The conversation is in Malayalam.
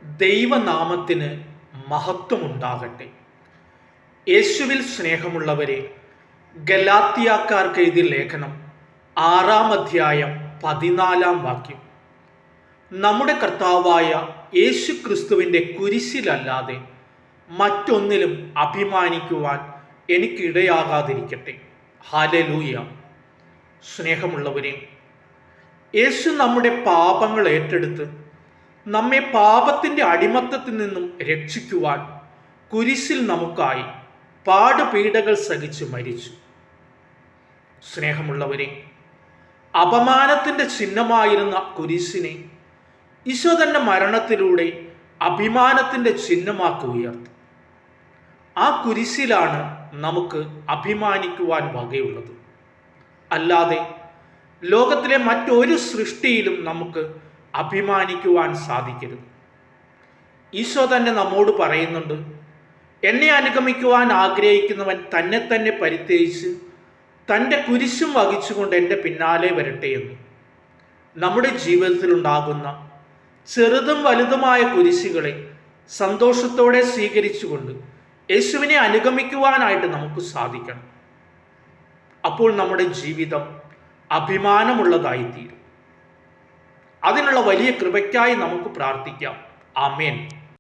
ദൈവനാമത്തിന് മഹത്വമുണ്ടാകട്ടെ. യേശുവിൽ സ്നേഹമുള്ളവരെ, ഗലാത്യക്കാർക്ക് എഴുതിയ ലേഖനം 6-14 നമ്മുടെ കർത്താവായ യേശു ക്രിസ്തുവിൻ്റെ കുരിശിലല്ലാതെ മറ്റൊന്നിലും അഭിമാനിക്കുവാൻ എനിക്കിടയാകാതിരിക്കട്ടെ. ഹല്ലേലൂയ. സ്നേഹമുള്ളവരെ, യേശു നമ്മുടെ പാപങ്ങൾ ഏറ്റെടുത്ത് നമ്മെ പാപത്തിൻ്റെ അടിമത്തത്തിൽ നിന്നും രക്ഷിക്കുവാൻ കുരിശിൽ നമുക്കായി പാടുപീഡകൾ സഹിച്ച് മരിച്ചു. സ്നേഹമുള്ളവരെ, അപമാനത്തിൻ്റെ ചിഹ്നമായിരുന്ന കുരിശിനെ ഈശോ തൻ്റെ മരണത്തിലൂടെ അഭിമാനത്തിൻ്റെ ചിഹ്നമാക്കി ഉയർത്തി. ആ കുരിശിലാണ് നമുക്ക് അഭിമാനിക്കുവാൻ വകയുള്ളത്. അല്ലാതെ ലോകത്തിലെ മറ്റൊരു സൃഷ്ടിയിലും നമുക്ക് അഭിമാനിക്കുവാൻ സാധിക്കരുത്. ഈശോ തന്നെ നമ്മോട് പറയുന്നുണ്ട്, എന്നെ അനുഗമിക്കുവാൻ ആഗ്രഹിക്കുന്നവൻ തന്നെ തന്നെ പരിത്യജിച്ച് തൻ്റെ കുരിശും വഹിച്ചുകൊണ്ട് എൻ്റെ പിന്നാലെ വരട്ടെ എന്ന്. നമ്മുടെ ജീവിതത്തിലുണ്ടാകുന്ന ചെറുതും വലുതുമായ കുരിശുകളെ സന്തോഷത്തോടെ സ്വീകരിച്ചുകൊണ്ട് യേശുവിനെ അനുഗമിക്കുവാനായിട്ട് നമുക്ക് സാധിക്കണം. അപ്പോൾ നമ്മുടെ ജീവിതം അഭിമാനമുള്ളതായിത്തീരും. അതിനുള്ള വലിയ കൃപയ്ക്കായി നമുക്ക് പ്രാർത്ഥിക്കാം. ആമേൻ.